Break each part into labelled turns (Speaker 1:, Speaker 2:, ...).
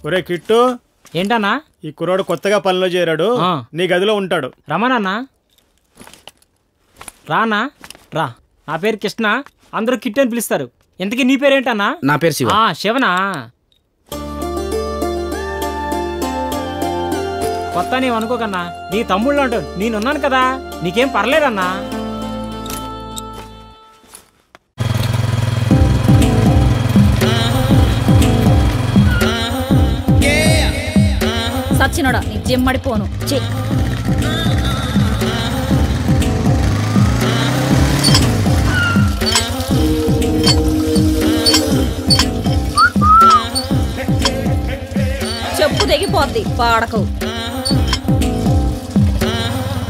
Speaker 1: ఒరే కిట్టు,
Speaker 2: ఏంటన్నా?
Speaker 1: ఈ కుర్రాడు కొత్తగా పనిలో చేరాడు, నీ గదిలో ఉంటాడు.
Speaker 2: రమణన్నా, రానా రా. నా పేరు కృష్ణ, అందరూ కిట్టు అని పిలుస్తారు. ఇంతకీ నీ పేరేంటన్నా?
Speaker 3: నా పేరు శివ.
Speaker 2: శివనా? కొత్త నీవు అనుకోకన్నా, నీ తమ్ముళ్ళు అంటావు. నేనున్నాను కదా, నీకేం పర్లేదన్నా.
Speaker 4: సచ్చినోడా, నీ జిమ్మడిపోను. చెప్పు తెగిపోద్ది, పాడకు.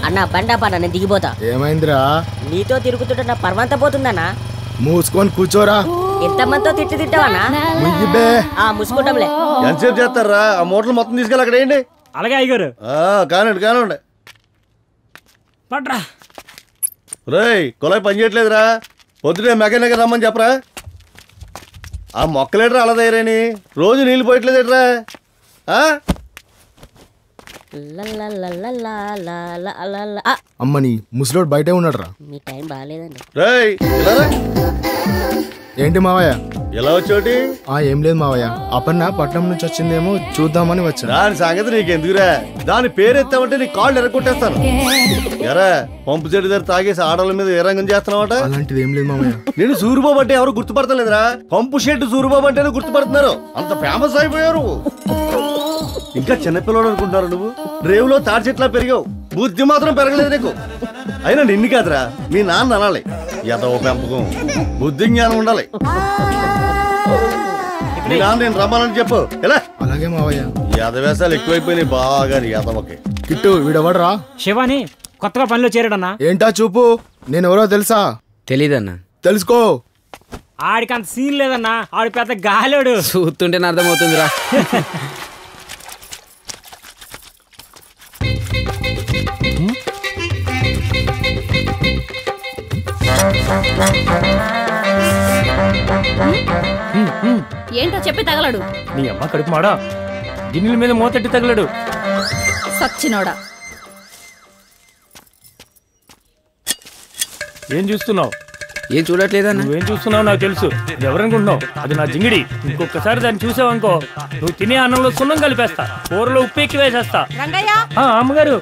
Speaker 5: అన్నా బండా పన్నా, నేను దిగిపోతా.
Speaker 6: ఏమైందిరా?
Speaker 5: నీతో తిరుగుతుంటే నా పర్వంత పోతుందన్నా.
Speaker 6: మూసుకొని కూర్చోరా.
Speaker 5: ఎంతమందితో తిట్టావన్నా? ముసుకుంటాంలే.
Speaker 7: ఎంతసేపు చేస్తారా? ఆ మూటలు మొత్తం తీసుకెళ్ళి అక్కడ వేయండి.
Speaker 2: అలాగే అయ్యగారు.
Speaker 7: కానివ్వండి.
Speaker 2: పట్రా.
Speaker 7: రేయ్, కుళాయి పని చేయట్లేదురా. పొద్దునే మెకానిక్ రమ్మని చెప్పరా. ఆ మొక్కలేట్రా అలా తయారని రోజు నీళ్ళు పోయట్లేదేట్రా?
Speaker 6: అమ్మని ముసలోడు బయటే ఉన్నాడు రా.
Speaker 5: మీ టైం బాగాలేదండి.
Speaker 7: రేయ్,
Speaker 6: ఏంటి మావయ్య
Speaker 7: ఎలా వచ్చోటి?
Speaker 6: ఏం లేదు మావయ్య, అపర్ణ పట్నం నుంచి వచ్చిందేమో చూద్దామని వచ్చా.
Speaker 7: దాని సంగతి నీకెందుకురా? దాని పేరెత్తామంటే నీ కాళ్ళు ఎరగొట్టేస్తాను. ఎరా, పంపు చెట్టు దగ్గర తాగేసి ఆడవాళ్ళ మీద ఏ రంగం చేస్తున్నావట?
Speaker 6: అలాంటిది ఏం లేదు మావయ్య.
Speaker 7: నేను సూరిబాబు అంటే ఎవరు గుర్తుపడతలేదురా. పంపు షెట్టు సూరిబాబు అంటేనే గుర్తుపడుతున్నారు. అంత ఫేమస్ అయిపోయారు. ఇంకా చిన్నపిల్లడు అనుకుంటున్నారు నువ్వు. రేవులో తాడి చెట్లా పెరిగావు, బుద్ధి మాత్రం పెరగలేదు నీకు. అయినా నిన్ను కాదురా, మీ నాన్న అనాలి. ఎదవ పెంపకం, బుద్ధి జ్ఞానం ఉండాలి. మీ నాన్న నేను రమ్మాలని చెప్పు. ఎలా?
Speaker 6: అలాగే మావయ్య.
Speaker 7: ఎదవేశాలు ఎక్కువైపోయినాయి బాగా ఎదవకి.
Speaker 6: కిట్టు వీడెవడరా?
Speaker 2: శివాని, కొత్తగా పనిలో చేరాడన్నా.
Speaker 6: ఏంటా చూపు? నేనెవరో తెలుసా?
Speaker 3: తెలీదన్నా.
Speaker 6: తెలుసుకో.
Speaker 2: ఆడికి అంత సీన్ లేదన్నా, ఆడి పెద్ద గాలేడు.
Speaker 3: చూస్తుంటే అర్థమవుతుందిరా.
Speaker 4: ఏంటో చెప్పి తగలడు.
Speaker 2: నీ అమ్మ కడుపు మాడా, గిన్నెల మీద మోతెట్టి తగలడు.
Speaker 4: సచ్చినోడా.
Speaker 2: ఏం చూస్తున్నావు?
Speaker 3: ఏం చూడట్లేదన్నా.
Speaker 2: నువ్వేం చూస్తున్నావు నాకు తెలుసు. ఎవరనుకుంటున్నావు? అది నా జింగిడి. ఇంకొకసారి దాన్ని చూసావనుకో, నువ్వు తినే అన్నంలో సున్నం కలిపేస్తా, కూరలో ఉప్పు ఎక్కి వేసేస్తా. అమ్మగారు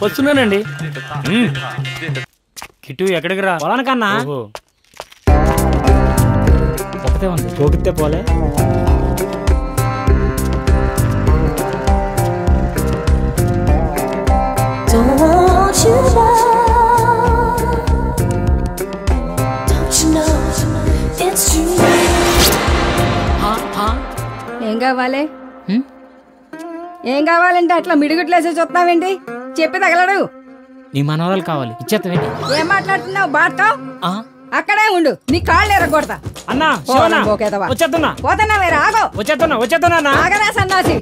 Speaker 2: వస్తున్నానండి. కిట్టు ఎక్కడికి రా? పొలానికన్నా. ఒకటే ఉంది, పోగితే పోలే.
Speaker 8: ఏం కావాలి? ఏం కావాలంటే అట్లా మిడుగుట్లేసే చూస్తావేంటి? చెప్పి తగలడు.
Speaker 2: నీ మనవరాలు కావాలి, ఇచ్చేస్తావేంటి?
Speaker 8: ఏం మాట్లాడుతున్నావు? బాట్కావ్, అక్కడే ఉండు, నీ కాళ్ళు ఎరగొడతా.
Speaker 2: అన్నా వచ్చేస్తున్నా.
Speaker 8: పోతున్నావే, రాగో.
Speaker 2: వచ్చేస్తున్నా
Speaker 8: ఆగరా సన్నాసి.